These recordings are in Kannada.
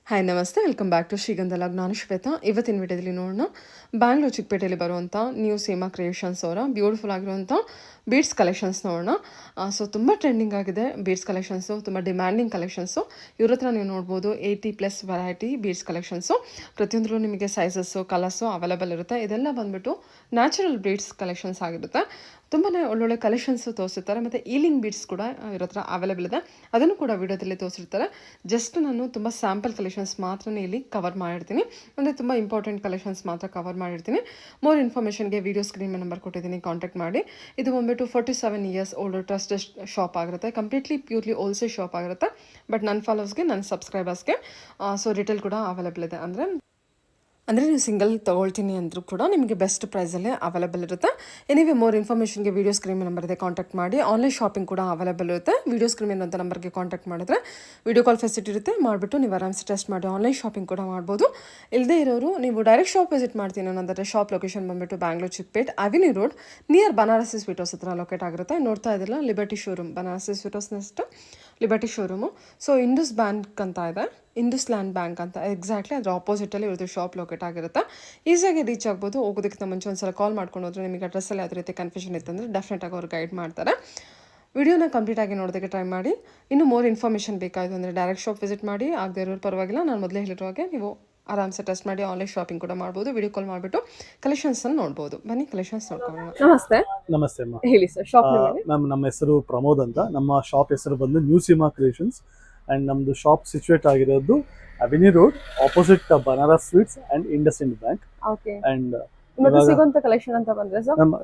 ಹಾಯ್ ನಮಸ್ತೆ, ವೆಲ್ಕಮ್ ಬ್ಯಾಕ್ ಟು ಶ್ರೀಗಂಧ ಲಾಗ್. ನಾನು ಶ್ವೇತಾ. ಇವತ್ತಿನ ವಿಡಿಯೋದಲ್ಲಿ ನೋಡೋಣ, ಬ್ಯಾಂಗ್ಳೂರು ಚಿಕ್ಕಪೇಟೆಯಲ್ಲಿ ಬರುವಂಥ ನ್ಯೂ ಸೀಮಾ ಕ್ರಿಯೇಷನ್ಸ್ ಅವರ ಬ್ಯೂಟಿಫುಲ್ ಆಗಿರುವಂಥ ಬೀಡ್ಸ್ ಕಲೆಕ್ಷನ್ಸ್ ನೋಡೋಣ. ಸೊ ತುಂಬ ಟ್ರೆಂಡಿಂಗ್ ಆಗಿದೆ ಬೀಡ್ಸ್ ಕಲೆಕ್ಷನ್ಸು, ತುಂಬ ಡಿಮ್ಯಾಂಡಿಂಗ್ ಕಲೆಕ್ಷನ್ಸು. ಇವ್ರ ಹತ್ರ ನೀವು ನೋಡ್ಬೋದು 80+ ವೆರೈಟಿ ಬೀಡ್ಸ್ ಕಲೆಕ್ಷನ್ಸು. ಪ್ರತಿಯೊಂದರಲ್ಲೂ ನಿಮಗೆ ಸೈಜಸ್ಸು, ಕಲರ್ಸು ಅವೈಲೇಬಲ್ ಇರುತ್ತೆ. ಇದೆಲ್ಲ ಬಂದುಬಿಟ್ಟು ನ್ಯಾಚುರಲ್ ಬೀಡ್ಸ್ ಕಲೆಕ್ಷನ್ಸ್ ಆಗಿರುತ್ತೆ. ತುಂಬಾ ಒಳ್ಳೊಳ್ಳೆ ಕಲೆಕ್ಷನ್ಸು ತೋರಿಸಿರ್ತಾರೆ. ಮತ್ತು ಈಲಿಂಗ್ ಬೀಡ್ಸ್ ಕೂಡ ಇವ್ರ ಹತ್ರ ಅವೈಲೇಬಲ್ ಇದೆ, ಅದನ್ನು ಕೂಡ ವಿಡಿಯೋದಲ್ಲಿ ತೋರಿಸಿರ್ತಾರೆ. ಜಸ್ಟ್ ನಾನು ತುಂಬ ಸ್ಯಾಂಪಲ್ ಕಲೆಕ್ಷನ್ಸ್ ಮಾತ್ರ ಇಲ್ಲಿ ಕವರ್ ಮಾಡಿರ್ತೀನಿ, ಅಂದರೆ ತುಂಬ ಇಂಪಾರ್ಟೆಂಟ್ ಕಲೆಕ್ಷನ್ಸ್ ಮಾತ್ರ ಕವರ್ ಮಾಡಿರ್ತೀನಿ. ಮೋರ್ ಇನ್ಫಾರ್ಮೇಷನ್ಗೆ ವೀಡಿಯೋ ಸ್ಕ್ರೀನ್ ನಂಬರ್ ಕೊಟ್ಟಿದ್ದೀನಿ, ಕಾಂಟ್ಯಾಕ್ಟ್ ಮಾಡಿ. ಇದು ಬಂದುಬಿಟ್ಟು 47 ಇಯರ್ಸ್ ಓಲ್ಡ್ ಟ್ರಸ್ಟೆಡ್ ಶಾಪ್ ಆಗಿರುತ್ತೆ. ಕಂಪ್ಲೀಟ್ಲಿ ಪ್ಯೂರ್ಲಿ ಹೋಲ್ಸೇಲ್ ಶಾಪ್ ಆಗಿರುತ್ತೆ. ಬಟ್ ನನ್ನ ಫಾಲೋವರ್ಸ್ಗೆ, ನನ್ನ ಸಬ್ಸ್ಕ್ರೈಬರ್ಸ್ಗೆ ಸೊ ರಿಟೇಲ್ ಕೂಡ ಅವೈಲೇಬಲ್ ಇದೆ. ಅಂದರೆ ನೀವು ಸಿಂಗಲ್ ತೊಗೊಳ್ತೀನಿ ಅಂದರೂ ಕೂಡ ನಿಮಗೆ ಬೆಸ್ಟ್ ಪ್ರೈಸಲ್ಲೇ ಅವೈಲೇಬಲ್ ಇರುತ್ತೆ. ಎನಿವೆ ಮೋರ್ ಇನ್ಫಾರ್ಮೇಷನ್ಗೆ ವೀಡಿಯೋ ಸ್ಕ್ರೀನ್ ನಂಬರ್ ಇದೆ, ಕಾಂಟ್ಯಾಕ್ಟ್ ಮಾಡಿ. ಆನ್ಲೈನ್ ಶಾಪಿಂಗ್ ಕೂಡ ಅವೈಲೇಬಲ್ ಇರುತ್ತೆ. ವೀಡಿಯೋ ಸ್ಕ್ರೀನ್ ಅಂತ ನಂಬರ್ಗೆ ಕಾಂಟ್ಯಾಕ್ಟ್ ಮಾಡಿದ್ರೆ ವೀಡಿಯೋ ಕಾಲ್ ಫೆಸಿಲಿಟಿ ಇರುತ್ತೆ, ಮಾಡಿಬಿಟ್ಟು ನೀವು ಆರಾಮ್ಸೆ ಟೆಸ್ಟ್ ಮಾಡಿ ಆನ್ಲೈನ್ ಶಾಪಿಂಗ್ ಕೂಡ ಮಾಡ್ಬೋದು. ಇಲ್ಲದೇ ಇರೋರು ನೀವು ಡೈರೆಕ್ಟ್ ಶಾಪ್ ವಿಸಿಟ್ ಮಾಡ್ತೀನಿ ಅನ್ನೋದಾದರೆ ಶಾಪ್ ಲೊಕೇಶನ್ ಬಂದುಬಿಟ್ಟು Bangalore Chickpet avenue road near Banarasi sweet house ಹತ್ರ ಲೊಕೇಟ್ ಆಗಿರುತ್ತೆ. ನೋಡ್ತಾ ಇದ್ದಿಲ್ಲ, Liberty showroom, Banarasi sweet house next Liberty showroom. So Indus bank ಅಂತ ಇದೆ, ಇಂಡಸ್ ಲ್ಯಾಂಡ್ ಬ್ಯಾಂಕ್ ಅಂತ, ಎಕ್ಸಾಕ್ಟ್ಲಿ ಅದರ ಆಪೋಸಿಟಲ್ಲಿ ಇವ್ರದ್ದು ಶಾಪ್ ಲೊಕೇಟ್ ಆಗಿರುತ್ತೆ. ಈಸಿಯಾಗಿ ರೀಚ್ ಆಗ್ಬೋದು. ಹೋಗೋದಕ್ಕಿಂತ ಮುಂಚೆ ಒಂದ್ಸಲ ಕಾಲ್ ಮಾಡ್ಕೊಂಡು ಹೋದ್ರೆ ನಿಮಗೆ ಅಡ್ರೆಸ್ಸಲ್ಲಿ ಯಾವುದೇ ರೀತಿ ಕನ್ಫ್ಯೂಷನ್ ಇತ್ತಂದರೆ ಡೆಫಿನೆಟಾಗಿ ಅವ್ರು ಗೈಡ್ ಮಾಡ್ತಾರೆ. ವಿಡಿಯೋನ ಕಂಪ್ಲೀಟಾಗಿ ನೋಡೋದಕ್ಕೆ ಟ್ರೈ ಮಾಡಿ. ಇನ್ನೂ ಮೋರ್ ಇನ್ಫಾರ್ಮೇಷನ್ ಬೇಕಾಯಿತು ಅಂದರೆ ಡೈರೆಕ್ಟ್ ಶಾಪ್ ವಿಸಿಟ್ ಮಾಡಿ, ಆಗದೆ ಇರೋರು ಪರವಾಗಿಲ್ಲ. ನಾನು ಮೊದಲೇ ಹೇಳಿರೋ ಹಾಗೆ ನೀವು ಆರಾಮ್ಸೆ ಟೆಸ್ಟ್ ಮಾಡಿ ಆನ್ಲೈನ್ ಶಾಪಿಂಗ್ ಕೂಡ ಮಾಡ್ಬೋದು. ವಿಡಿಯೋ ಕಾಲ್ ಮಾಡಿಬಿಟ್ಟು ಕಲೆಕ್ಷನ್ಸನ್ನು ನೋಡ್ಬೋದು. ಬನ್ನಿ ಕಲೆಕ್ಷನ್ಸ್ ನೋಡ್ಕೊಳ್ಳೋಣ. ನಮಸ್ತೆ. ನಮಸ್ತೆ ಅಮ್ಮ. ಹೇಳಿ ಸರ್, ಶಾಪ್ ಮ್ಯಾಮ್, ನಮ್ಮ ಹೆಸರು ಪ್ರಮೋದ್ ಅಂತ. ನಮ್ಮ ಶಾಪ್ ಹೆಸರು ಬಂದು ನ್ಯೂ ಸೀಮಾ ಕ್ರಿಯೇಷನ್ಸ್. ಆ್ಯಂಡ್ ನಮ್ಮದು ಶಾಪ್ ಸಿಚುವೇಟ್ ಆಗಿರೋದು Avenue Road, opposite Banaras sweets and IndusInd Bank. And collection ಅಂತ ಬಂದ್ರೆ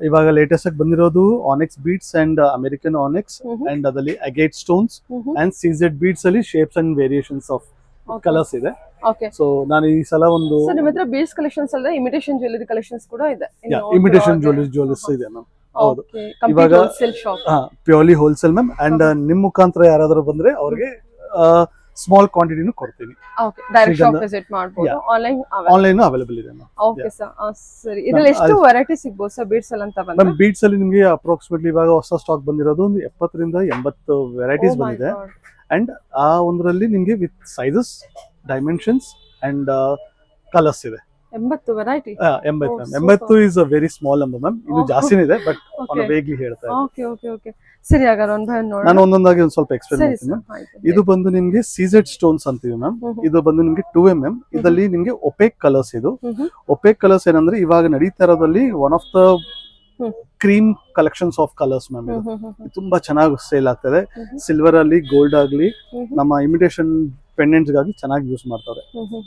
ಇವಾಗ ಲೇಟೆಸ್ಟ್ ಆಗಿ ಬಂದಿರೋದು onyx beads and American onyx, and ಅದರಲ್ಲಿ ಅಗೇಟ್ ಸ್ಟೋನ್ಸ್ ಅಂಡ್ ಸೀಸೆಡ್ ಬೀಡ್ಸ್ ಅಲ್ಲಿ shapes and variations of colours ಇದೆ. ಸೊ ನಾನು ಈ ಸಲ ಒಂದು ನಿಮ್ಮ ಹತ್ರ ಬೀಡ್ಸ್ ಕಲೆಕ್ಷನ್ಸ್ ಅಲ್ಲದೆ ಇಮಿಟೇಷನ್ ಜ್ಯುವೆಲರಿ ಕಲೆಕ್ಷನ್ಸ್ ಕೂಡ ಇದೆ. ಇಮಿಟೇಷನ್ ಜ್ಯುವೆಲ್ಲರ್ಸ್ ಇದೆ ಮ್ಯಾಮ್. ಹೌದು, ಇವಾಗ ಪ್ಯೂರ್ಲಿ ಹೋಲ್ಸೇಲ್ ಮ್ಯಾಮ್. ಅಂಡ್ ನಿಮ್ ಮುಖಾಂತರ ಯಾರಾದ್ರೂ ಬಂದ್ರೆ ಅವ್ರಿಗೆ ಸ್ಮಾಲ್ ಕ್ವಾಂಟಿಟಿನೂ ಕೊಡ್ತೀನಿ. ಡೈರೆಕ್ಟ್ ಶಾಪ್ ವಿಸಿಟ್ ಮಾಡಬಹುದು. ಆನ್ಲೈನ್ ಅವೈಲೇಬಲ್ ಇದೆ ಮ್ಯಾಮ್. ಓಕೆ ಸರ್, ಸರಿ. ಇದರಲ್ಲಿ ಎಷ್ಟು ವೆರೈಟಿ ಸಿಗಬಹುದು ಸರ್ ಬೀಡ್ಸ್ ಅಲ್ಲಿ ಅಂತ ಬಂದ್ರೆ? ಮ್ಯಾಮ್, ಬೀಡ್ಸ್ ಅಲ್ಲಿ ನಿಮಗೆ ಅಪ್ರಾಕ್ಸಿಮೇಟ್ಲಿ ಇವಾಗ ಹೊಸ ಸ್ಟಾಕ್ ಬಂದಿರೋದು ಒಂದು 70 ರಿಂದ 80 ವೆರೈಟೀಸ್ ಬಂದಿದೆ. ಅಂಡ್ ಆ ಒಂದರಲ್ಲಿ ನಿಮಗೆ with sizes, dimensions and colours ಇದೆ. 80 variety. 80 is a very small number ma'am. ಇದು ಜಾಸ್ತಿನೇ ಇದೆ, ಬಟ್ ಆನ್ ವೇಗ್ಲಿ ಹೇಳ್ತಾ ಇದ್ದೀನಿ. ಓಕೆ ಓಕೆ ಓಕೆ, ಸರಿ. ಹಾಗಾದ್ರೆ ಒಂದು ಬೈ ನೋಡೋಣ. ನಾನು ಒಂದೊಂದಾಗಿ ಒಂದು ಸ್ವಲ್ಪ ಎಕ್ಸ್ಪ್ಲೇನ್ ಮಾಡ್ತೀನಿ ಮ್ಯಾಮ್. ಇದು ಬಂದು ನಿಮಗೆ ಸೀಸೆಡ್ ಸ್ಟೋನ್ಸ್ ಅಂತೀವಿ ಮ್ಯಾಮ್. ಇದು ಬಂದು ನಿಮಗೆ 2mm. ಇದರಲ್ಲಿ ನಿಮಗೆ ಒಪೇಕ್ ಕಲರ್ಸ್. ಇದು ಒಪೇಕ್ ಕಲರ್ಸ್ ಏನಂದ್ರೆ ಇವಾಗ ನಡೀತಾ ಇರೋದ್ರಲ್ಲಿ one of the cream collections of colours ma'am. ಇದು ತುಂಬಾ ಚೆನ್ನಾಗಿ ಸೇಲ್ ಆಗ್ತದೆ. ಸಿಲ್ವರ್ ಅಲ್ಲಿ, ಗೋಲ್ಡ್ ಆಗ್ಲಿ, ನಮ್ಮ ಇಮಿಟೇಷನ್ ಪೆಂಡೆಂಟ್ಸ್ ಗಾಗಿ ಚೆನ್ನಾಗಿ ಯೂಸ್ ಮಾಡ್ತಾರೆ.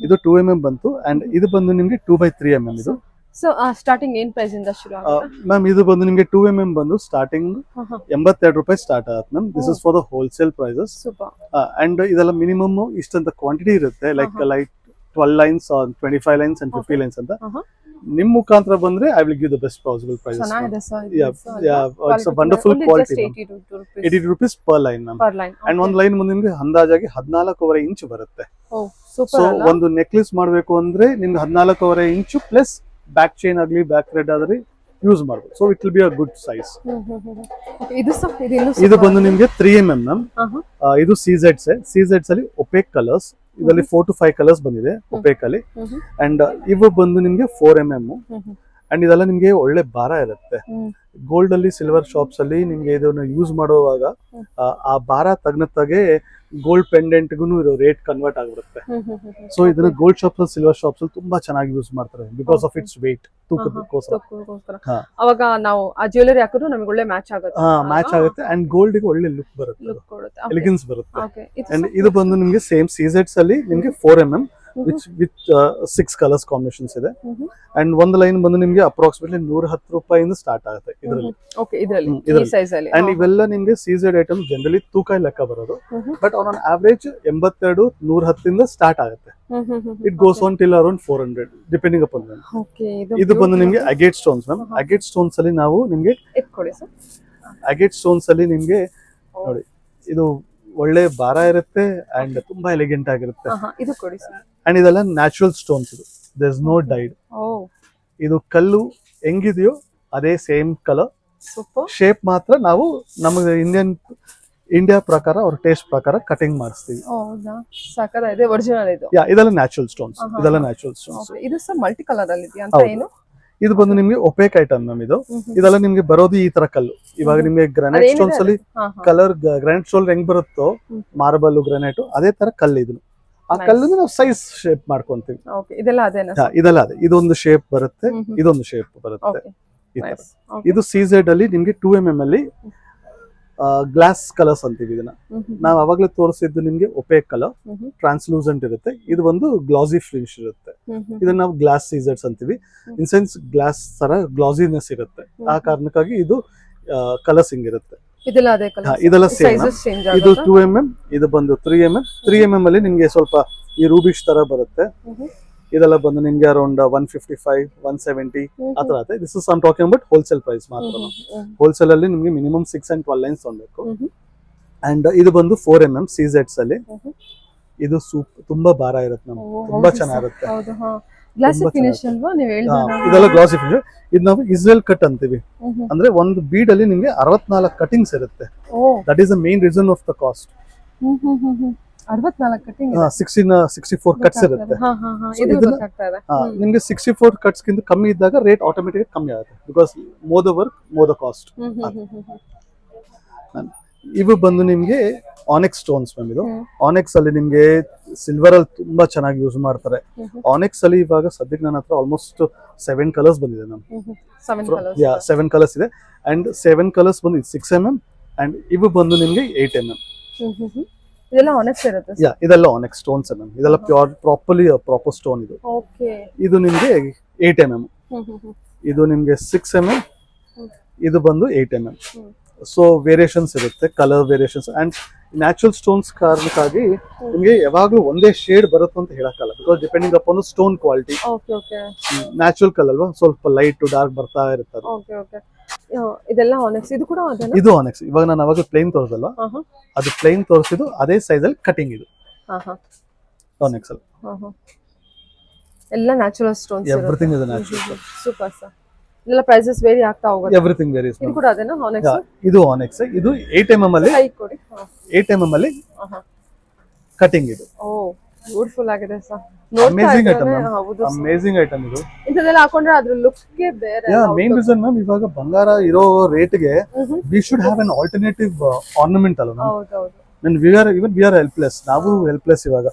ಇದು 2mm ಬಂತು. ಅಂಡ್ ಇದು ಬಂದು ನಿಮಗೆ 2x3mm. ಇದು ಸೊ ಸ್ಟಾರ್ಟಿಂಗ್ ಏನ್ ಪ್ರೈಸ್ ಇಂದ ಶುರು ಆಗುತ್ತೆ ಮ್ಯಾಮ್? ಇದು ಬಂದು ನಿಮಗೆ 2mm ಬಂದು ಸ್ಟಾರ್ಟಿಂಗ್ 82 ರೂಪಾಯಿ ಸ್ಟಾರ್ಟ್ ಆಗುತ್ತೆ ma'am. This is for the wholesale prices. And ಇದೆಲ್ಲ ಮಿನಿಮಮ್ ಇಷ್ಟಂತ ಕ್ವಾಂಟಿಟಿ ಇರುತ್ತೆ. Like 12 lines, 25 lines and 50 lines ಅಂತ. ನಿಮ್ ಮುಖಾಂತರ ಬಂದ್ರೆ I will give the best possible prices. It's a wonderful quality. 80 rupees per line ma'am. And ಒಂದು ಲೈನ್ ಮುಂದೆ ನಿಮ್ಗೆ ಅಂದಾಜಾಗಿ 14.5 ಇಂಚ್ ಬರುತ್ತೆ. ಸೊ ಒಂದು ನೆಕ್ಲೆಸ್ ಮಾಡಬೇಕು ಅಂದ್ರೆ ನಿಮ್ಗೆ 14.5 ಇಂಚು ಪ್ಲಸ್ ಬ್ಯಾಕ್ ಚೈನ್ ಆಗಲಿ, ಬ್ಯಾಕ್ ಥ್ರೆಡ್ ಆದ್ರೆ ಯೂಸ್ ಮಾಡಬಹುದು. So it will be a good size. ಇದು ಬಂದು ನಿಮ್ಗೆ 3mm ಮ್ಯಾಮ್. ಇದು ಸೀಸೆಡ್ಸ್ ಅಲ್ಲಿ ಒಪೇಕ್ ಕಲರ್ಸ್. ಇದರಲ್ಲಿ 4 to 5 ಕಲರ್ಸ್ ಬಂದಿದೆ ಒಪೇಕ್ ಅಲ್ಲಿ. ಅಂಡ್ ಇವು ಬಂದು ನಿಮ್ಗೆ 4mm. ಅಂಡ್ ಇದೆಲ್ಲ ನಿಮ್ಗೆ ಒಳ್ಳೆ ಭಾರ ಇರುತ್ತೆ. ಗೋಲ್ಡ್ ಅಲ್ಲಿ, ಸಿಲ್ವರ್ ಶಾಪ್ಸ್ ಅಲ್ಲಿ ನಿಮ್ಗೆ ಇದನ್ನ ಯೂಸ್ ಮಾಡುವಾಗ ಆ ಭಾರ ತಗ್ನತ್ತಾಗೆ ಗೋಲ್ಡ್ ಪೆಂಡೆಂಟ್ಗೂ ರೇಟ್ ಕನ್ವರ್ಟ್ ಆಗಿರುತ್ತೆ. ಸೊ ಇದನ್ನ ಗೋಲ್ಡ್ ಶಾಪ್ಸ್, ಸಿಲ್ವರ್ ಶಾಪ್ಸ್ ಅಲ್ಲಿ ತುಂಬಾ ಚೆನ್ನಾಗಿ ಯೂಸ್ ಮಾಡ್ತಾರೆ ಬಿಕಾಸ್ ಆಫ್ ಇಟ್ಸ್ ವೇಟ್, ತೂಕದಕ್ಕೋಸ್ಕರ. ಅವಾಗ ನಾವು ಆ ಜ್ಯುವೆಲರಿ ಹಾಕಿದ್ರು ನಮಗೆ ಒಳ್ಳೆ ಮ್ಯಾಚ್ ಆಗುತ್ತೆ. ಮ್ಯಾಚ್ ಆಗುತ್ತೆ. ಅಂಡ್ ಗೋಲ್ಡ್ ಗೆ ಒಳ್ಳೆ ಲುಕ್ ಬರುತ್ತೆ, ಎಲಿಗೆನ್ಸ್ ಬರುತ್ತೆ. ಅಂಡ್ ಇದು ಬಂದು ನಿಮ್ಗೆ ಸೇಮ್ ಸೀಸೆಡ್ಸ್ ಅಲ್ಲಿ ನಿಮ್ಗೆ 4mm ವಿತ್ 6 ಕಲರ್ಸ್ ಕಾಂಬಿನೇಷನ್ಸ್ ಇದೆ. ಅಂಡ್ ಒಂದು ಲೈನ್ ಬಂದು ನಿಮ್ಗೆ ಅಪ್ರಾಕ್ಸಿಮೇಟ್ಲಿ 110 ರೂಪಾಯಿಂದ ಸ್ಟಾರ್ಟ್ ಆಗುತ್ತೆ ಇದರಲ್ಲಿ. ಅಂಡ್ ಇವೆಲ್ಲ ನಿಮ್ಗೆ ಸೀಸೆಡ್ ಐಟಮ್ ಜನರಲಿ ತೂಕ ಲೆಕ್ಕ ಬರೋದು. ಬಟ್ ಆನ್ ಆವರೇಜ್ 82, 110 ಇಂದ ಸ್ಟಾರ್ಟ್ ಆಗುತ್ತೆ. It goes on till around 400 depending upon ma'am. ಇದು ಬಂದು ನಿಮ್ಗೆ agate stones ma'am. Agate stones ಅಲ್ಲಿ ನಾವು ನಿಮ್ಗೆ ಅಗೇಟ್ ಸ್ಟೋನ್ಸ್ ಅಲ್ಲಿ ನಿಮ್ಗೆ ನೋಡಿ, ಇದು ಒಳ್ಳೆ ಭಾರ ಇರುತ್ತೆ ಅಂಡ್ ತುಂಬಾ ಎಲಿಗೆಂಟ್ ಆಗಿರುತ್ತೆ. ಅಂಡ್ ಇದೆಲ್ಲ ನ್ಯಾಚುರಲ್ ಸ್ಟೋನ್ಸ್. ಇದು ದೇರ್ ಇಸ್ ನೋ ಡೈಡ್. ಇದು ಕಲ್ಲು ಹೆಂಗಿದೆಯೋ ಅದೇ ಸೇಮ್ ಕಲರ್, ಶೇಪ್ ಮಾತ್ರ ನಾವು ನಮಗೆ ಇಂಡಿಯನ್ ಇಂಡಿಯಾ ಪ್ರಕಾರ ಅವ್ರ ಟೇಸ್ಟ್ ಪ್ರಕಾರ ಕಟಿಂಗ್ ಮಾಡಿಸ್ತೀವಿ. ಹೌದಾ, ಸಕ್ಕತ್ತಾಗಿದೆ. ಒರಿಜಿನಲ್ ಇದು. ಇದೆಲ್ಲ ನ್ಯಾಚುರಲ್ ಸ್ಟೋನ್ಸ್, ಇದೆಲ್ಲ ನ್ಯಾಚುರಲ್ ಸ್ಟೋನ್ಸ್. ಇದು ಸಹ ಮಲ್ಟಿ ಕಲರ್ ಅಲ್ಲಿ ಇದೆಯಾ ಅಂತ ಏನು? ಇದು ಬಂದು ನಿಮ್ಗೆ ಒಪೇಕ್ ಐಟಮ್ ಮ್ಯಾಮ್. ಇದೆಲ್ಲ ನಿಮ್ಗೆ ಬರೋದು ಈ ತರ ಕಲ್ಲು. ಇವಾಗ ನಿಮ್ಗೆ ಗ್ರಾನೈಟ್ ಸ್ಟೋನ್ಸ್ ಅಲ್ಲಿ ಕಲರ್ ಗ್ರಾನೈಟ್ ಸ್ಟೋನ್ ಹೆಂಗ್ ಬರುತ್ತೋ, ಮಾರ್ಬಲ್ ಗ್ರಾನೈಟ್ ಅದೇ ತರ ಕಲ್ಲು ಇದು. ಆ ಕಲ್ಲು ನಾವು ಸೈಜ್ ಶೇಪ್ ಮಾಡ್ಕೊಂತೀವಿ. ಇದೆಲ್ಲ ಅದೇನಾ? ಇದೆಲ್ಲ ಅದೇ. ಇದೊಂದು ಶೇಪ್ ಬರುತ್ತೆ, ಇದೊಂದು ಶೇಪ್ ಬರುತ್ತೆ. ಇದು CZ ಅಲ್ಲಿ ನಿಮ್ಗೆ 2mm ಅಲ್ಲಿ ಗ್ಲಾಸ್ ಕಲರ್ಸ್ ಅಂತೀವಿ ಇದನ್ನ. ನಾವು ಅವಾಗ್ಲೇ ತೋರಿಸಿದ್ದು ನಿಮ್ಗೆ ಒಪೇಕ್ ಕಲರ್, ಟ್ರಾನ್ಸ್ಲೂಸೆಂಟ್ ಇರುತ್ತೆ. ಇದು ಒಂದು ಗ್ಲಾಸಿ ಫಿನಿಶ್ ಇರುತ್ತೆ. ಇದನ್ನ ನಾವು ಗ್ಲಾಸ್ CZs ಅಂತೀವಿ. ಇನ್ ಸೆನ್ಸ್ ಗ್ಲಾಸ್ ತರ ಗ್ಲಾಸಿನೆಸ್ ಇರುತ್ತೆ. ಆ ಕಾರಣಕ್ಕಾಗಿ ಇದು ಕಲರ್ಸ್ ಹಿಂಗಿರುತ್ತೆ. ಇದೆಲ್ಲ ಸೇಮ್. ಇದು 2mm, ಇದು ಬಂದು 3mm. 3mm ಅಲ್ಲಿ ನಿಮ್ಗೆ ಸ್ವಲ್ಪ ಈ ರೂಬಿಶ್ ತರ ಬರುತ್ತೆ. ಇದೆಲ್ಲ ಬಂದು ನಿಮ್ಗೆ ಅರೌಂಡ್ 155, 170 ಆತರ ಆಗುತ್ತೆ. This is I am talking about wholesale price ಮಾತ್ರ. ಹೋಲ್ಸೇಲ್ ಅಲ್ಲಿ ನಿಮ್ಗೆ ಮಿನಿಮಮ್ 6 and 12 ಲೈನ್ಸ್ ತಗೊಳ್ಬೇಕು. ಅಂಡ್ ಇದು ಬಂದು 4mm CZs ಅಲ್ಲಿ. ಇದು ತುಂಬಾ ಭಾರ ಇರುತ್ತೆ ನಮ್ಗೆ, ತುಂಬಾ ಚೆನ್ನಾಗಿರುತ್ತೆ. ಇದೆಲ್ಲ ಗ್ಲಾಸಿ ಫಿನಿಶ್. ಇದು ನಾವು ಇಸ್ರೇಲ್ ಕಟ್ ಅಂತೀವಿ. ಅಂದ್ರೆ ಒಂದು ಬೀಡ್ ಅಲ್ಲಿ ನಿಮ್ಗೆ 64 ಕಟಿಂಗ್ಸ್ ಇರುತ್ತೆ. That is the main reason of the cost. 64 cutting, 64 cuts ಇರುತ್ತೆ. ನಿಮ್ಗೆ 64 ಕಟ್ಸ್ ಗಿಂತ ಕಮ್ಮಿ ಇದ್ದಾಗ ರೇಟ್ ಆಟೋಮೆಟಿಕ್ ಕಮ್ಮಿ ಆಗುತ್ತೆ. Because more the work more the cost. ಇವು ಬಂದು ನಿಮ್ಗೆ ಆನೆಕ್ಸ್ ಸ್ಟೋನ್ಸ್ ಮ್ಯಾಮ್. ಇದು ಆನೆಕ್ಸ್ ಅಲ್ಲಿ ನಿಮ್ಗೆ ಸಿಲ್ವರ್ ಅಲ್ಲಿ ತುಂಬಾ ಚೆನ್ನಾಗಿ ಯೂಸ್ ಮಾಡ್ತಾರೆ. ಆನೆಕ್ಸ್ ಅಲ್ಲಿ ಇವಾಗ ಸದ್ಯಕ್ಕೆ ನನ್ನ ಹತ್ರ ಆಲ್ಮೋಸ್ಟ್ 7 ಕಲರ್ಸ್ ಬಂದಿದೆ ನಮ್. 7 ಕಲರ್ಸ್ ಇದೆ. ಅಂಡ್ 7 ಕಲರ್ಸ್ ಬಂದು 6mm. ಅಂಡ್ ಇವು ಬಂದು ನಿಮ್ಗೆ 8mm. ಇದೆಲ್ಲ ಆನೆಕ್ಸ್ ಇರುತ್ತೆ. ಇದೆಲ್ಲ ಆನೆಕ್ಸ್ ಸ್ಟೋನ್ಸ್ ಮ್ಯಾಮ್. ಇದೆಲ್ಲ ಪ್ರಾಪರ್ ಸ್ಟೋನ್. ಇದು ಇದು ನಿಮ್ಗೆ 8mm. ಇದು ನಿಮ್ಗೆ 6mm. ಇದು ಬಂದು 8mm. ಸೊ ವೇರಿಯೇಷನ್ಸ್ ಇರುತ್ತೆ, colour variations. And natural stones ಕಾರಣಕ್ಕಾಗಿ ನಿಮ್ಗೆ ಯಾವಾಗ್ಲೂ ಒಂದೇ ಶೇಡ್ ಬರುತ್ತೆ ಅಂತ ಹೇಳಕ್ಕಲ್ಲ. Because depending upon stone quality. Natural colour ಅಲ್ವಾ, ಸ್ವಲ್ಪ ಲೈಟ್ ಟು ಡಾರ್ಕ್ ಬರ್ತಾ ಇರುತ್ತೆ. ಇದೆಲ್ಲ ಆನೆಕ್ಸ್. ಇದು ಕೂಡ ಇದು ಆನೆಕ್ಸ್. ಇವಾಗ ನಾನು ಅವಾಗ ಪ್ಲೇನ್ ತೋರಿಸಲ್ವಾ, ಅದು ಪ್ಲೇನ್ ತೋರಿಸಿದ್ದು ಅದೇ ಸೈಜ್ ಅಲ್ಲಿ ಕಟಿಂಗ್. ಇದು ಆನೆಕ್ಸ್ ಅಲ್ಲಿ ಎಲ್ಲ natural stones. Everything is natural. Super sir. ಇದೆಲ್ಲ ಪ್ರೈಸಸ್ ವೇರಿ ಆಗ್ತಾ ಹೋಗುತ್ತೆ. Everything varies. ಇದು ಕೂಡ ಅದೇನಾ ಆನೆಕ್ಸ್? ಇದು ಆನೆಕ್ಸ್. ಇದು 8mm ಅಲ್ಲಿ. 8mm ಅಲ್ಲಿ ಕಟಿಂಗ್. ಇದು ಬ್ಯೂಟಿಫುಲ್ ಆಗಿದೆ sir. Amazing item. Amazing item ಇದು. ಇಂತದೆಲ್ಲ ಹಾಕೊಂಡ್ರೆ ಅದ್ರ ಲುಕ್ ಗೆ ಬೇರೆ. ಮೇನ್ ರೀಸನ್ ಮ್ಯಾಮ್, ಇವಾಗ ಬಂಗಾರ ಇರೋ ರೇಟ್ ಗೆ we should have an alternative ornament ಅಲ್ಲ ಮ್ಯಾಮ್. ಹೌದೌದು. We are helpless. ನಾವು ಹೆಲ್ಪ್ಲೆಸ್ ಇವಾಗ.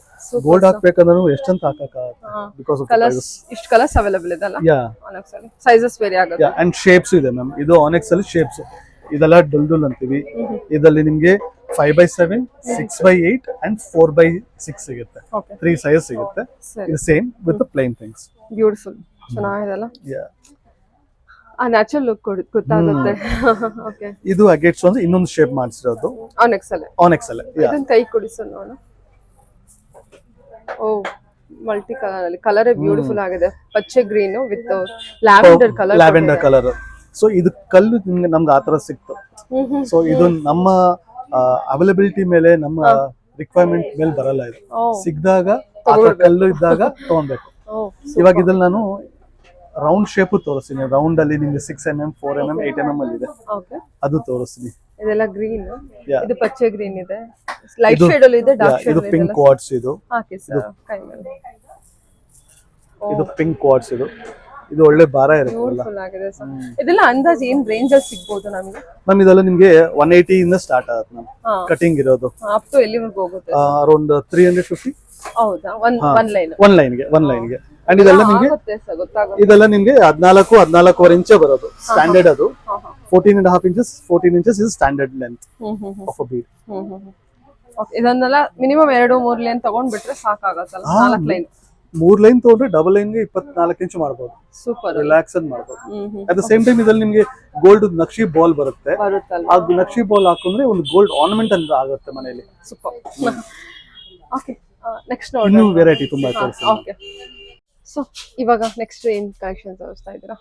ಗೋಲ್ಡ್ ಹಾಕ್ಬೇಕಂದ್ರೆ ಎಷ್ಟಂತ ಹಾಕಕ್ಕಾಗತ್ತೆ. Because of colours. ಇಷ್ಟು ಕಲರ್ಸ್ ಅವೈಲೇಬಲ್ ಇದೆ ಅಲ್ಲ ಆನೆಕ್ಸ್ ಅಲ್ಲಿ. ಸೈಜಸ್ ವೇರಿ ಆಗುತ್ತೆ. ಅಂಡ್ ಶೇಪ್ಸ್ ಇದೆ ಮ್ಯಾಮ್. ಇದು ಆನೆಕ್ಸ್ ಅಲ್ಲಿ ಶೇಪ್ಸ್. ಇದೆಲ್ಲ ಡುಲ್ ಅಂತೀವಿ. ಇದರಲ್ಲಿ ನಿಮ್ಗೆ 5x7, 6x8 ಅಂಡ್ 4x6 ಸಿಗುತ್ತೆ. 3 ಸೈಜ್ ಸಿಗುತ್ತೆ. ಇದು same with plain things. Beautiful. ಚೆನ್ನಾಗಿದೆಲ್ಲ. ಆ ನ್ಯಾಚುರಲ್ ಲುಕ್ ಗೊತ್ತಾಗುತ್ತೆ. ಓಕೆ. ಇದು ಅಗೇಟ್ ಸ್ಟೋನ್ಸ್ ಇನ್ನೊಂದು ಶೇಪ್ ಮಾಡಿಸಿರೋದು ಆನೆಕ್ಸ್ ಅಲ್ಲಿ. ಇದನ್ನ ಕೈ ಕೊಡಿಸು ನೋಡೋಣ. ಓ, ಮಲ್ಟಿ ಕಲರ್ ಅಲ್ಲಿ. ಕಲರ್ ಬ್ಯೂಟಿಫುಲ್ ಆಗಿದೆ. ಪಚ್ಚೆ green with lavender colour. So ಇದು ಕಲ್ಲು ನಮ್ಗೆ ಆತರ ಸಿಕ್ತು. ಸೊ ಇದು ನಮ್ಮ ಅವೈಲಬಿಲಿಟಿ ಮೇಲೆ, ನಮ್ಮ ರಿಕ್ವೈರ್ಮೆಂಟ್ ಮೇಲೆ ಬರಲ್ಲ. ಇದು ಸಿಕ್ಕಿದಾಗ ಕಲ್ಲು ಇದ್ದಾಗ ತಗೊಳ್ಬೇಕು. ಇವಾಗ ಇದ್ರಲ್ಲಿ ನಾನು ರೌಂಡ್ ಶೇಪ್ ತೋರಿಸ್ತೀನಿ. ರೌಂಡ್ ಅಲ್ಲಿ ನಿಮ್ಗೆ 6mm, 4mm, 8mm ಅಲ್ಲಿ ಇದೆ. ಅದು ತೋರಿಸ್ತೀನಿ. ಇದೆಲ್ಲ ಗ್ರೀನ್. ಇದು ಪಚ್ಚೆ ಗ್ರೀನ್ ಇದೆ. ಲೈಟ್ ಶೇಡ್ ಅಲ್ಲಿ ಇದೆ, ಡಾರ್ಕ್ ಶೇಡ್ ಇದು ಪಿಂಕ್ ಕ್ವಾರ್ಟ್ಸ್. ಇದು ಹಾಕಿ ಸರ್ ಕೈ ಮೇಲೆ. ಇದು ಪಿಂಕ್ ಕ್ವಾರ್ಟ್ಸ್. ಇದು ಒಳ್ಳೆ ಭಾರ ಇರುತ್ತೆ. ಇದೆಲ್ಲ ಅಂದಾಜು ಏನ್ ರೇಂಜ್ ಅಲ್ಲಿ ಸಿಗಬಹುದು ನಮಗೆ? ಮ್ಯಾಮ್ ಇದೆಲ್ಲ ನಿಮ್ಗೆ 180 ಇಂದ ಸ್ಟಾರ್ಟ್ ಆಗುತ್ತೆ ಮ್ಯಾಮ್. ಕಟಿಂಗ್ ಇರೋದು ಅಪ್ ಟು ಎಲ್ಲಿವರೆಗೂ ಹೋಗುತ್ತೆ? ಅರೌಂಡ್ 350. ಹೌದಾ? ಒನ್ ಲೈನ್ಗೆ. ಅಂಡ್ ಇದೆಲ್ಲ ನಿಮ್ಗೆ 14 ಇಂಚ್ ಬರೋದು ಸ್ಟ್ಯಾಂಡರ್ಡ್. ಅದು 14.5 inches is standard length of a bead. ಇದನ್ನೆಲ್ಲ ಮಿನಿಮಮ್ 2-3 ಲೈನ್ ತಗೊಂಡ್ಬಿಟ್ರೆ ಸಾಕಾಗತ್ತಲ್ಲ? 4 ಲೈನ್. 3 ಲೈನ್ ತಗೊಂಡ್ರೆ ಡಬಲ್ ಲೈನ್ಗೆ 24 ಇಂಚ್ ಮಾಡಬಹುದು. ಸೂಪರ್. ರಿಲ್ಯಾಕ್ಸ್ ಆಗಿ ಮಾಡಬಹುದು. ಅಟ್ ದ ಸೇಮ್ ಟೈಮ್ ಇದ್ರಲ್ಲಿ ನಿಮ್ಗೆ ಗೋಲ್ಡ್ ನಕ್ಷಿ ಬಾಲ್ ಬರುತ್ತೆ. ಆ ನಕ್ಷಿ ಬಾಲ್ ಹಾಕೊಂಡ್ರೆ ಒಂದು ಗೋಲ್ಡ್ ಆರ್ನಮೆಂಟ್ ಅಂತ ಆಗುತ್ತೆ ಮನೆಯಲ್ಲಿ. ಸೂಪರ್. ಓಕೆ, ನೆಕ್ಸ್ಟ್ ನೋಡಿ. ಇನ್ನೂ ವೆರೈಟಿ ತುಂಬಾ ಇದೆ. ಓಕೆ, ಸೊ ಇವಾಗ ನೆಕ್ಸ್ಟ್ ಏನ್ ಕಲೆಕ್ಷನ್ ತೋರಿಸ್ತಾ ಇದ್ದೀರಾ?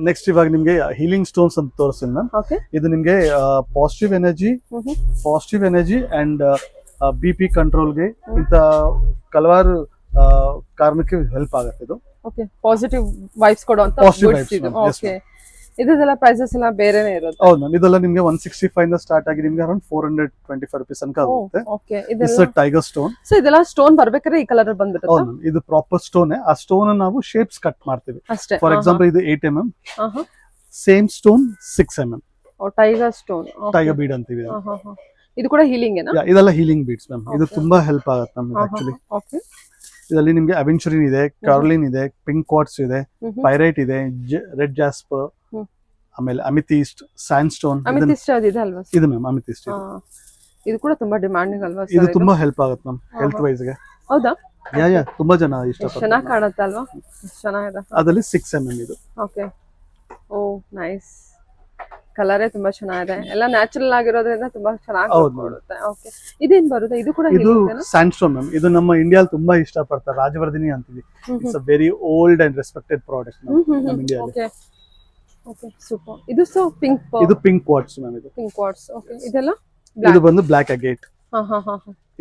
ನೆಕ್ಸ್ಟ್ ಇವಾಗ ನಿಮ್ಗೆ ಹೀಲಿಂಗ್ ಸ್ಟೋನ್ಸ್ ಅಂತ ತೋರಿಸ್ತೀನಿ ಮ್ಯಾಮ್. ಇದು ನಿಮ್ಗೆ ಪಾಸಿಟಿವ್ ಎನರ್ಜಿ ಅಂಡ್ BP ಕಂಟ್ರೋಲ್ಗೆ ಇಂತ ಹಲವಾರು ಕಾರಣಕ್ಕೆ ಹೆಲ್ಪ್ ಆಗುತ್ತೆ. ಇದು ಓಕೆ, ಪಾಸಿಟಿವ್ ವೈಬ್ಸ್ ಕೊಡುವಂತ. ಓಕೆ, ಇದೆಲ್ಲ ಪ್ರೈಸಸ್ ಎಲ್ಲ ಬೇರೆನೇ ಇರುತ್ತೆ. ಹೌದು ಮ್ಯಾಮ್, ಇದೆಲ್ಲ ನಿಮ್ಗೆ 165 ಇಂದ ಸ್ಟಾರ್ಟ್ ಆಗಿ ನಿಮ್ಗೆ ಅರೌಂಡ್ 425 rupees ತನಕ ಆಗುತ್ತೆ. ಓಕೆ, ಇಟ್ಸ್ ಇದೆಲ್ಲ ಟೈಗರ್ ಸ್ಟೋನ್. ಸೊ ಇದೆಲ್ಲ ಸ್ಟೋನ್ ಬರ್ಬೇಕಾದ್ರೆ ಈ ಕಲರ್ ಬಂದ್ಬಿಡುತ್ತೆ. ಹೌದು ಮ್ಯಾಮ್, ಇದು ಪ್ರಾಪರ್ ಸ್ಟೋನ್. ಆ ಸ್ಟೋನ್ ನಾವು ಶೇಪ್ಸ್ ಕಟ್ ಮಾಡ್ತೀವಿ. ಅಷ್ಟೇ. ಫಾರ್ ಎಕ್ಸಾಂಪಲ್ ಇದು 8 mm, same stone 6 mm. Tiger stone, tiger bead ಅಂತೀವಿ. ಇದು ಕೂಡ ಹೀಲಿಂಗ್ ಏನಾ? ಇದೆಲ್ಲ ಹೀಲಿಂಗ್ ಬೀಡ್ಸ್ ಮ್ಯಾಮ್. ಇದು ತುಂಬಾ ಹೆಲ್ಪ್ ಆಗುತ್ತೆ ನಮ್ಗೆ ಆಕ್ಚುಲಿ. ಓಕೆ, ಇದರಲ್ಲಿ ನಿಮ್ಗೆ ಅವೆಂಚುರಿನ್ ಇದೆ, ಕಾರ್ಲಿನ್ ಇದೆ, ಪಿಂಕ್ ಕ್ವಾರ್ಟ್ಸ್ ಇದೆ, ಪೈರೈಟ್ ಇದೆ, ರೆಡ್ ಜಾಸ್ಪರ್, ಆಮೇಲೆ ಅಮಿಥಿಸ್ಟ್, ಸ್ಯಾಂಡ್ ಸ್ಟೋನ್. ಅಮಿಥಿಸ್ಟ್ ಇದೆ ಅಲ್ವಾ? ಇದು ಮ್ಯಾಮ್ ಅಮಿಥಿಸ್ಟ್. ಇದು ಕೂಡ ತುಂಬಾ ಡಿಮಾಂಡಿಂಗ್ ಅಲ್ವಾ? ಇದು ತುಂಬಾ ಹೆಲ್ಪ್ ಆಗುತ್ತೆ ಮ್ಯಾಮ್ ಹೆಲ್ತ್ ವೈಸ್ ಗೆ. ಹೌದಾ? ಯಾ ತುಂಬಾ ಜನ ಇಷ್ಟಪಡ್ತಾರೆ. ಚೆನ್ನಾಗಿ ಕಾಣುತ್ತೆ ಅಲ್ವಾ? ಚೆನ್ನಾಗಿದೆ. ಅದರಲ್ಲಿ 6 mm ಇದು. ಓಕೆ, ಓ ನೈಸ್. ಕಲರೇ ತುಂಬಾ ಚೆನ್ನಾಗಿದೆ, ಎಲ್ಲ ನ್ಯಾಚುರಲ್ ಆಗಿರೋದ್ರಿಂದ ತುಂಬಾ ಚೆನ್ನಾಗಿ ಕಾಣುತ್ತೆ. ಓಕೆ, ಇದೇನ್ ಬರುತ್ತೆ? ಇದು ಕೂಡ ಇದು ಸ್ಯಾಂಡ್ ಸ್ಟೋನ್ ಮ್ಯಾಮ್. ಇದು ನಮ್ಮ ಇಂಡಿಯಾದಲ್ಲಿ ತುಂಬಾ ಇಷ್ಟಪಡ್ತಾರೆ, ರಾಜವರ್ಧಿನಿ ಅಂತೀವಿ. It's a very old and respected product ನಮ್ಮ ಇಂಡಿಯಾದಲ್ಲಿ. Okay okay, super. ಇದು ಸೊ ಪಿಂಕ್, ಇದು ಪಿಂಕ್ ಕ್ವಾರ್ಟ್ಸ್ ಮ್ಯಾಮ್. ಇದು ಪಿಂಕ್ ಕ್ವಾರ್ಟ್ಸ್. ಓಕೆ, ಇದೆಲ್ಲ ಇದು ಬಂದು ಬ್ಲಾಕ್ ಅಗೇಟ್. ಹಾ.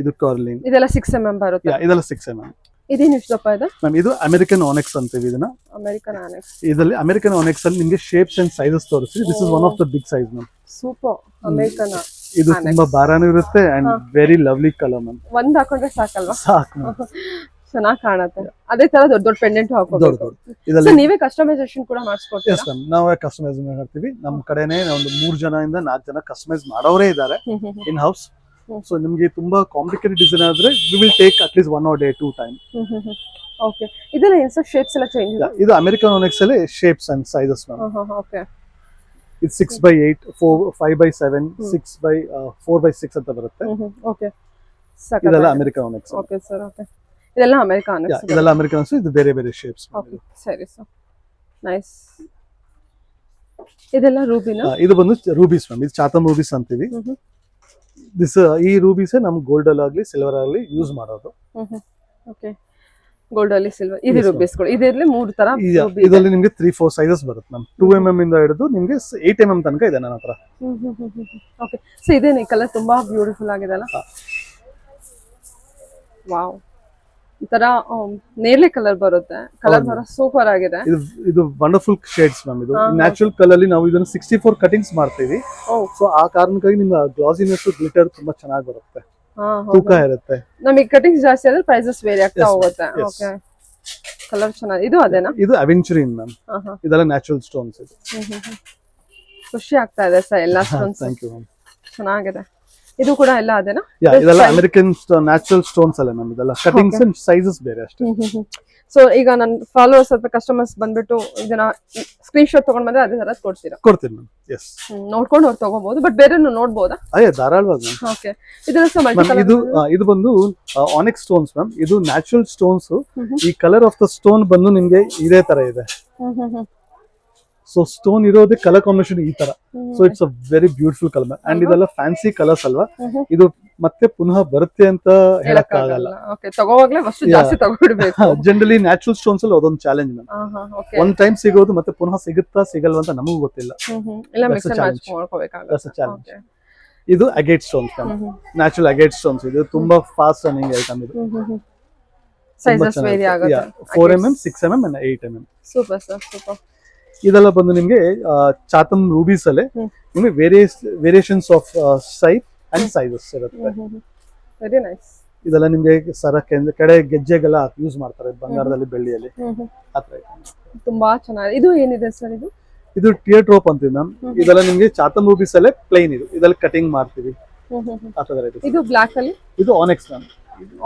ಇದು ಕಾರ್ಲಿನ್. ಇದೆಲ್ಲ 6 mm ಬರುತ್ತೆ. ಇದೆಲ್ಲ 6 mm. ಇದೇನು ಇಷ್ಟಪ್ಪ ಇದು? ಮ್ಯಾಮ್ ಇದು ಅಮೆರಿಕನ್ ಆನೆಕ್ಸ್ ಅಂತೀವಿ ಇದನ್ನ. American onyx. ಇದರಲ್ಲಿ ಅಮೆರಿಕನ್ ಆನೆಕ್ಸ್ ಅಲ್ಲಿ ನಿಮಗೆ ಶೇಪ್ಸ್ ಅಂಡ್ ಸೈಜಸ್ ತೋರಿಸ್ತೀವಿ. This is one of the big size ma'am. Super. American. ಇದು ತುಂಬಾ ಭಾರನೂ ಇರುತ್ತೆ and very lovely colour ma'am. ಒಂದ್ ಹಾಕೊಂಡ್ರೆ ಸಾಕಲ್ವಾ? ಸಾಕು ಮ್ಯಾಮ್. ಚೆನ್ನಾಗಿ ಕಾಣುತ್ತೆ. ಅದೇ ತರ ದೊಡ್ಡ ದೊಡ್ಡ ಪೆಂಡೆಂಟ್ ಹಾಕೋಬಹುದು. ಇದರಲ್ಲಿ ನೀವೇ ಕಸ್ಟಮೈಸೇಷನ್ ಕೂಡ ಮಾಡಿಸ್ಕೊಡ್ತೀರಾ? ಎಸ್ ಮ್ಯಾಮ್, ನಾವೇ ಕಸ್ಟಮೈಸ್ ಮಾಡ್ತೀವಿ. ನಮ್ಮ ಕಡೆನೇ ಒಂದು 3 ಜನದಿಂದ 4 ಜನ ಕಸ್ಟಮೈಸ್ ಮಾಡೋರೇ ಇದ್ದಾರೆ ಇನ್ ಹೌಸ್. ಸೊ ನಿಮ್ಗೆ ತುಂಬಾ ಕಾಂಪ್ಲಿಕೇಟೆಡ್ ಡಿಸೈನ್ ಆದ್ರೆ we will take at least 1 or 2 time. Okay, ಇದೆಲ್ಲ ಏನು ಸರ್ ಶೇಪ್ಸ್ ಎಲ್ಲ ಚೇಂಜ್ ಇದೆ? ಇದು ಅಮೆರಿಕನ್ ಆನೆಕ್ಸ್ ಅಲ್ಲಿ shapes and sizes ma'am. Okay, ಇದು 6x8, 5x7, 4x6 ಅಂತ ಬರುತ್ತೆ. ಓಕೆ, ಇದೆಲ್ಲ American annex. Okay sir. Okay, ಇದೆಲ್ಲ ಅಮೆರಿಕನ್ ಆನೆಕ್ಸ್. ಇದೆಲ್ಲ ಅಮೆರಿಕನ್ ಆನೆಕ್ಸ್. ಇದು ಬೇರೆ ಬೇರೆ ಶೇಪ್ಸ್. ಓಕೆ, ಸರಿ ಸರ್, ನೈಸ್. ಇದೆಲ್ಲ ರೂಬಿನಾ? ಇದು ಬಂದು ರೂಬೀಸ್ ಮ್ಯಾಮ್. ಇದು ಚಾತಮ್ ರೂಬೀಸ್ ಅಂತೀವಿ. ಈ ರೂಬೀಸ್ ನಮ್ ಗೋಲ್ಡ್ ಅಲ್ಲಿ ಸಿಲ್ವರ್ ಅಲ್ಲಿ ಯೂಸ್ ಮಾಡೋದು. ಓಕೆ, ಗೋಲ್ಡ್ ಅಲ್ಲಿ ಸಿಲ್ವರ್. ಇದು ರೂಬೀಸ್ಗಳು. ಇದರಲ್ಲಿ 3 ತರ ರೂಬಿ. ಇದರಲ್ಲಿ ನಿಮಗೆ 3-4 ಸೈಜಸ್ ಬರುತ್ತೆ ಮ್ಯಾಮ್. 2 mm ಇಂದ ಹಿಡಿದು ನಿಮಗೆ 8 mm ತನಕ ಇದೆ ನನ್ನ ಹತ್ರ. ಓಕೆ, ಸೊ ಇದೇನೆ ಕಲರ್ ತುಂಬಾ ಬ್ಯೂಟಿಫುಲ್ ಆಗಿದೆ ಅಲ್ಲ? ವಾವ್, ಈ ತರ ನೇರಳೆ ಕಲರ್ ಬರುತ್ತೆ. ಕಲರ್ ಬರೋ ಸೂಪರ್ ಆಗಿದೆ. ಇದು ವಂಡರ್ಫುಲ್ ಶೇಡ್ಸ್ ಮ್ಯಾಮ್. ಇದು ನ್ಯಾಚುರಲ್ ಕಲರ್ ಅಲ್ಲಿ ನಾವು ಇದನ್ನ 64 ಕಟಿಂಗ್ಸ್ ಮಾಡ್ತೀವಿ. ಸೊ ಆ ಕಾರಣಕ್ಕಾಗಿ ನಿಮ್ಮ ಗ್ಲಾಸಿನೆಸ್ ಗ್ಲಿಟರ್ ತುಂಬಾ ಚೆನ್ನಾಗಿ ಬರುತ್ತೆ, ತೂಕ ಇರುತ್ತೆ. ನಮಗೆ ಕಟಿಂಗ್ಸ್ ಜಾಸ್ತಿ ಆದ್ರೆ ಪ್ರೈಸಸ್ ವೇರಿ ಆಗ್ತಾ ಹೋಗುತ್ತೆ. ಓಕೆ, ಕಲರ್ ಚೆನ್ನಾಗಿದೆ. ಇದು ಅದೇನಾ? ಇದು ಅವೆಂಚುರಿನ್ ಮ್ಯಾಮ್. ಇದೆಲ್ಲ ನ್ಯಾಚುರಲ್ ಸ್ಟೋನ್ಸ್. ಇದು ಖುಷಿ ಆಗ್ತಾ ಇದೆ ಸರ್ ಎಲ್ಲ ಸ್ಟೋನ್ಸ್. Thank you ma'am. ಚೆನ್ನಾಗಿದೆ. ಇದು ಕೂಡ ಎಲ್ಲ ಅದೇನಾ? ಇದೆಲ್ಲ ಅಮೆರಿಕನ್ ನ್ಯಾಚುರಲ್ ಸ್ಟೋನ್ಸ್ ಅಲ್ಲ ಮ್ಯಾಮ್. ಇದೆಲ್ಲ ಕಟಿಂಗ್ಸ್ ಅಂಡ್ ಸೈಜಸ್ ಬೇರೆ ಅಷ್ಟೇ. ಸೊ ಈಗ ನನ್ನ ಫಾಲೋವರ್ಸ್ ಅಥವಾ ಕಸ್ಟಮರ್ಸ್ ಬಂದ್ಬಿಟ್ಟು ಇದನ್ನ ಸ್ಕ್ರೀನ್ ಶಾಟ್ ತಗೊಂಡ್ ಬಂದ್ರೆ ಅದೇ ತರ ಕೊಡ್ತೀರಾ? ಕೊಡ್ತೀನಿ ಮ್ಯಾಮ್. ಎಸ್, ನೋಡ್ಕೊಂಡು ಅವ್ರು ತಗೋಬಹುದು. ಬಟ್ ಬೇರೆನೂ ನೋಡ್ಬೋದಾ? ಧಾರಾಳವಾಗಿ ಮ್ಯಾಮ್. ಓಕೆ, ಇದೆಲ್ಲ ಇದು ಬಂದು ಆನೆಕ್ಸ್ ಸ್ಟೋನ್ಸ್ ಮ್ಯಾಮ್. ಇದು ನ್ಯಾಚುರಲ್ ಸ್ಟೋನ್ಸ್. ಈ ಕಲರ್ ಆಫ್ ದ ಸ್ಟೋನ್ ಬಂದು ನಿಮ್ಗೆ ಇದೇ ತರ ಇದೆ. ಸೊ ಸ್ಟೋನ್ ಇರೋದೇ ಕಲರ್ ಕಾಂಬಿನೇಷನ್ ಈ ತರ. So it's a very beautiful colour. And ಇದೆಲ್ಲ ಫ್ಯಾನ್ಸಿ ಕಲರ್ಸ್ ಅಲ್ವಾ, ಇದು ಮತ್ತೆ ಪುನಃ ಬರುತ್ತೆ ಅಂತ ಹೇಳಕ್ ಆಗಲ್ಲ. ತಗೋವಾಗ್ಲೇ ಜಾಸ್ತಿ ತಗೊಂಡ್ಬಿಡ್ಬೇಕು. ಜನರಲಿ ನ್ಯಾಚುರಲ್ ಸ್ಟೋನ್ಸ್ ಅಲ್ಲಿ ಅದೊಂದು ಚಾಲೆಂಜ್ ಮ್ಯಾಮ್. ಒಂದ್ ಟೈಮ್ ಸಿಗೋದು ಮತ್ತೆ ಪುನಃ ಸಿಗುತ್ತಾ ಸಿಗಲ್ವಾ ಅಂತ ನಮಗೂ ಗೊತ್ತಿಲ್ಲ. ಇದು agate stones ma'am. Natural agate stones. ಇದು ತುಂಬಾ ಫಾಸ್ಟ್ ರನ್ನಿಂಗ್ ಐಟಮ್. ಇದು ಸೈಜಸ್ ವೇರಿ ಆಗುತ್ತೆ. 4 mm, 6 mm and 8 mm. Super sir, super. ಇದೆಲ್ಲ ಬಂದು ನಿಮ್ಗೆ ಚಾತಮ್ ರೂಬೀಸ್ ಅಲ್ಲೇ ನಿಮ್ಗೆ variations of size and sizes ಇರುತ್ತೆ. Very nice. ಇದೆಲ್ಲ ನಿಮ್ಗೆ ಸರಕ್ಕೆ ಕಡೆ ಗೆಜ್ಜೆಗೆಲ್ಲ ಯೂಸ್ ಮಾಡ್ತಾರೆ, ಬಂಗಾರದಲ್ಲಿ ಬೆಳ್ಳಿಯಲ್ಲಿ. ಆತರ ತುಂಬಾ ಚೆನ್ನಾಗಿದೆ. ಇದು ಏನಿದೆ ಸರ್? ಇದು ಟಿಯರ್ ಡ್ರಾಪ್ ಅಂತೀವಿ ಮ್ಯಾಮ್. ಇದೆಲ್ಲ ನಿಮ್ಗೆ ಚಾತಮ್ ರೂಬೀಸ್ ಅಲ್ಲೇ ಪ್ಲೈನ್. ಇದೆಲ್ಲ ಕಟಿಂಗ್ ಮಾಡ್ತೀವಿ. ಇದು ಬ್ಲಾಕ್ ಅಲ್ಲಿ. ಇದು onyx ma'am.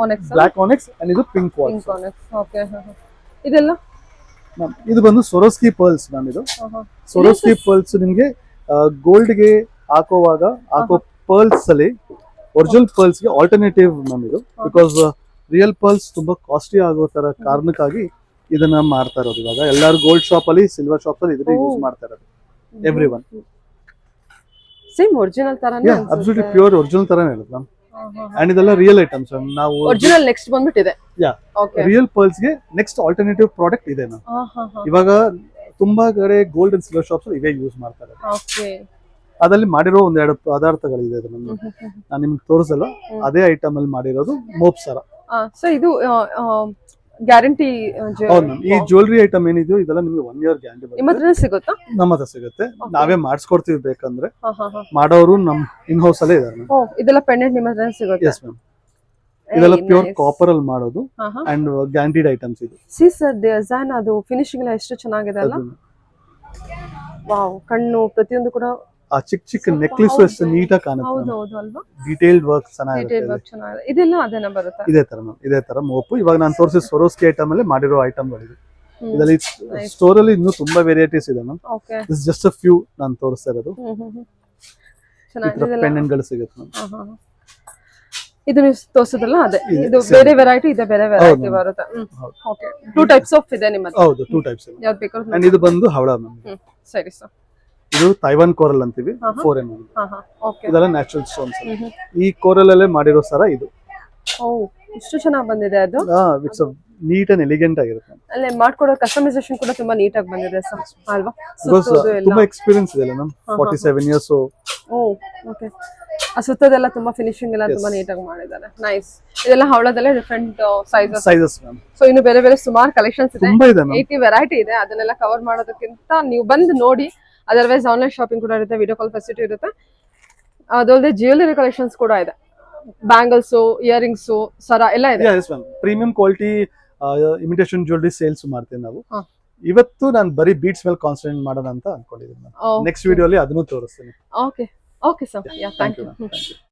Onyx, black onyx and ಇದು ಪಿಂಕ್ ಕ್ವಾರ್ಟ್ಸ್. ಓಕೆ, ಇದೆಲ್ಲ ಇದು ಬಂದು ಸೊರೋಸ್ಕಿ ಪರ್ಲ್ಸ್ ಮ್ಯಾಮ್. ಇದು ಸೊರೋಸ್ಕಿ ಪರ್ಲ್ಸ್ ನಿಮ್ಗೆ ಗೋಲ್ಡ್ ಗೆ ಹಾಕುವಾಗ ಹಾಕೋ ಪರ್ಲ್ಸ್ ಅಲ್ಲಿ ಒರಿಜಿನಲ್ ಪರ್ಲ್ಸ್ ಗೆ ಆಲ್ಟರ್ನೇಟಿವ್ ಮ್ಯಾಮ್ ಇದು. ಬಿಕಾಸ್ ರಿಯಲ್ ಪರ್ಲ್ಸ್ ತುಂಬಾ ಕಾಸ್ಟ್ಲಿ ಆಗೋ ತರ ಕಾರಣಕ್ಕಾಗಿ ಇದನ್ನ ಮಾಡ್ತಾ ಇರೋದು. ಇವಾಗ ಎಲ್ಲಾರು ಗೋಲ್ಡ್ ಶಾಪ್ ಅಲ್ಲಿ, ಸಿಲ್ವರ್ ಶಾಪ್ ಅಲ್ಲಿ ಇದನ್ನ ಯೂಸ್ ಮಾಡ್ತಾ ಇರೋದು. ಎವ್ರಿ ಒನ್ ಸೇಮ್ ಒರಿಜಿನಲ್ ತರಾನೇ. ಅಬ್ಸಲ್ಯೂಟ್ಲಿ ಪ್ಯೂರ್ ಒರಿಜಿನಲ್ ತರಾನೇ ಇರುತ್ತೆ ಮ್ಯಾಮ್. ಅಂಡ್ ಇದೆಲ್ಲ ರಿಯಲ್ ಐಟಮ್ಸ್. ನಾವು ಒರಿಜಿನಲ್ ನೆಕ್ಸ್ಟ್ ಬಂದ್ಬಿಟ್ಟಿದೆ. ರಿಯಲ್ ಪರ್ಲ್ಸ್ ಗೆ ನೆಕ್ಸ್ಟ್ ಆಲ್ಟರ್ನೇಟಿವ್ ಪ್ರಾಡಕ್ಟ್ ಇದೆ ಮ್ಯಾಮ್. ಇವಾಗ ತುಂಬಾ ಕಡೆ ಗೋಲ್ಡ್ ಅಂಡ್ ಸಿಲ್ವರ್ ಶಾಪ್ಸ್ ಇವೇ ಯೂಸ್ ಮಾಡ್ತಾರೆ. ಅದಲ್ಲಿ ಮಾಡಿರೋ 1-2 ಪದಾರ್ಥಗಳಿದೆ. ನಾನು ನಿಮ್ಗೆ ತೋರಿಸಲ್ಲ. ಅದೇ ಐಟಮ್ ಅಲ್ಲಿ ಮಾಡಿರೋದು ಮೋಪ್ ಸರ. ಸೊ ಇದು ಗ್ಯಾರಂಟಿ ಹೌದು ಮ್ಯಾಮ್. ಈ ಜ್ಯುವೆಲ್ರಿ ಐಟಮ್ ಏನಿದೆಯೋ ಇದೆಲ್ಲ ನಿಮ್ಗೆ 1 year ಗ್ಯಾರಂಟಿ ನಿಮ್ಮ ಬರುತ್ತೆ. ಹತ್ರನೇ ಸಿಗುತ್ತಾ? ನಮ್ಮ ಹತ್ರ ಸಿಗುತ್ತೆ. ನಾವೇ ಮಾಡಿಸ್ಕೊಡ್ತೀವಿ ಬೇಕಂದ್ರೆ. ಹಾ ಹಾ ಹಾ. ಮಾಡೋರು ನಮ್ ಇನ್ ಹೌಸ್ ಅಲ್ಲೇ ಇದಾರೆ ಮ್ಯಾಮ್. ಓ ಇದೆಲ್ಲ ಪೆಂಡೆಂಟ್ ನಿಮ್ಮ ಹತ್ರನೇ ಸಿಗುತ್ತೆ? Yes ma'am. ಇದೆಲ್ಲ ಪ್ಯೂರ್ ಕಾಪರ್ ಅಲ್ಲಿ ಮಾಡೋದು ಹಾ ಹಾ. ಅಂಡ್ ಗ್ಯಾರಂಟಿಡ್ ಐಟಮ್ಸ್ ಇದು. ಸಿ ಸರ್ ಡಿಸೈನ್ ಅದು ಫಿನಿಶಿಂಗ್ ಎಲ್ಲ ಎಷ್ಟು ಚೆನ್ನಾಗಿದೆ ಅಲ್ಲ. ವಾವ್, ಕಣ್ಣು ಪ್ರತಿಯೊಂದು ಕೂಡ ಆ ಚಿಕ್ಕ ನೆಕ್ಲೆಸ್ ಎಷ್ಟು ನೀಟಾಗಿ ಕಾಣುತ್ತೆ. ಹೌದು ಹೌದು ಅಲ್ವಾ. ಡೀಟೇಲ್ಡ್ ವರ್ಕ್ ಡೀಟೇಲ್ ಚೆನ್ನಾಗಿರುತ್ತೆ. ವರ್ಕ್ ಚೆನ್ನಾಗಿದೆ. ಇದೆಲ್ಲ ಅದೇನ ಬರುತ್ತೆ? ಇದೇ ತರ ಮ್ಯಾಮ್, ಇದೇ ತರ ಮೋಪು. ಇವಾಗ ನಾನು ತೋರಿಸಿದ ಸ್ವರೋಸ್ಕಿ ಐಟಮ್ ಅಲ್ಲಿ ಮಾಡಿರೋ ಐಟಮ್ಗಳಿದೆ. ಇದರಲ್ಲಿ ಸ್ಟೋರ್ ಅಲ್ಲಿ ಇನ್ನೂ ತುಂಬಾ ವೆರೈಟೀಸ್ ಇದೆ ma'am. Okay. This just a few ನಾನು ತೋರಿಸ್ತಾ ಇರೋದು. ಚೆನ್ನಾಗಿದೆ. ಪೆಂಡೆಂಟ್ ಗಳು ಸಿಗುತ್ತೆ ಮ್ಯಾಮ್. ಹಾ ಹಾ. ಇದು ನೀವು ತೋರಿಸೋದಲ್ಲ ಅದೇ, ಇದೆ, ಇದು same. ಬೇರೆ ವೆರೈಟಿ, ಇದೆ ಬೇರೆ ವೆರೈಟಿ ಹೌದು. ಬರುತ್ತೆ. ಹೌದು. ಓಕೆ. 2 ಟೈಪ್ಸ್ ಆಫ್ ಇದೆ ನಿಮ್ಮ ಹತ್ರ? ಹೌದು, 2 ಟೈಪ್ಸ್ ಇದೆ. ಯಾವ್ದು ಬೇಕಾದ್ರೂ ಅಂಡ್ ಇದು ಬಂದು ಹವಳ ಮ್ಯಾಮ್. ಸರಿ ಸರ್. ಇದು ತೈವಾನ್ ಕೋರಲ್ ಅಂತೀವಿ. ಹಾ, ಹಾ. 4 mm. ಹಾ ಹಾ. ಓಕೆ. ಇದೆಲ್ಲ ನ್ಯಾಚುರಲ್ ಸ್ಟೋನ್ಸ್. ಈ ಕೋರಲ್ ಅಲ್ಲೇ ಮಾಡಿರೋ ಸರ ಇದು. ಓ ಇಷ್ಟು ಚೆನ್ನಾಗಿ ಬಂದಿದೆ ಅದು. ಇಟ್ಸ್ ನೀಟ್ ಅಂಡ್ ಎಲಿಗೆಂಟ್ ಆಗಿರುತ್ತೆ. ಅಲ್ಲೇ ಮಾಡ್ಕೊಡೋ ಕಸ್ಟಮೈಸೇಷನ್ ಕೂಡ ತುಂಬಾ ನೀಟಾಗಿ ಬಂದಿದೆ ಸರ್ ಅಲ್ವಾ? ಬಿಕಾಸ್ ಸುತ್ತೋದು ಎಲ್ಲ. ತುಂಬಾ ಎಕ್ಸ್ಪೀರಿಯನ್ಸ್ ಇದೆ ಮ್ಯಾಮ್. 47 years. ಓ ಓಕೆ. ಆ ಸುತ್ತೋದೆಲ್ಲ ತುಂಬಾ ಫಿನಿಶಿಂಗ್ ಎಲ್ಲ ತುಂಬಾ ನೀಟಾಗಿ ಮಾಡಿದ್ದಾರೆ. ನೈಸ್. ಇದೆಲ್ಲ ಹವಳದಲ್ಲೇ ಡಿಫ್ರೆಂಟ್ ಸೈಜಸ್ ಮ್ಯಾಮ್. ಸೊ ಇನ್ನು ಬೇರೆ ಬೇರೆ ಸುಮಾರು ಕಲೆಕ್ಷನ್ಸ್ ಇದೆ. ತುಂಬಾ ಇದೆ ಮ್ಯಾಮ್. 80 ವೆರೈಟಿ ಇದೆ. ಅದನ್ನೆಲ್ಲ ಕವರ್ ಮಾಡೋದಕ್ಕಿಂತ ನೀವು ಬಂದು ನೋಡಿ. ಅದರ್ವೈಸ್ ಆನ್ಲೈನ್ ಶಾಪಿಂಗ್ ಕೂಡ ಇರುತ್ತೆ, ವಿಡಿಯೋ ಕಾಲ್ ಫೆಸಿಲಿಟಿ ಇರುತ್ತೆ. ಅದಲ್ಲದೆ ಜ್ಯುವೆಲರಿ ಕಲೆಕ್ಷನ್ಸ್ ಕೂಡ ಇದೆ. ಬ್ಯಾಂಗಲ್ಸ್, ಇಯರಿಂಗ್ಸ್, ಸರ ಎಲ್ಲ ಇದೆ. Yes ma'am. Premium quality imitation jewellery sales ಮಾಡ್ತೀವಿ ನಾವು. ಹಾ. ಇವತ್ತು ನಾನು ಬರೀ ಬೀಟ್ಸ್ ಮೇಲೆ ಕಾನ್ಸಂಟ್ರೇಟ್ ಮಾಡೋಣ ಅಂತ ಅನ್ಕೊಂಡಿದ್ದೀನಿ ಮ್ಯಾಮ್. ನೆಕ್ಸ್ಟ್ ವಿಡಿಯೋ ಅಲ್ಲಿ ಅದನ್ನು ತೋರಿಸ್ತೀನಿ. Okay okay sir. Yeah thank you.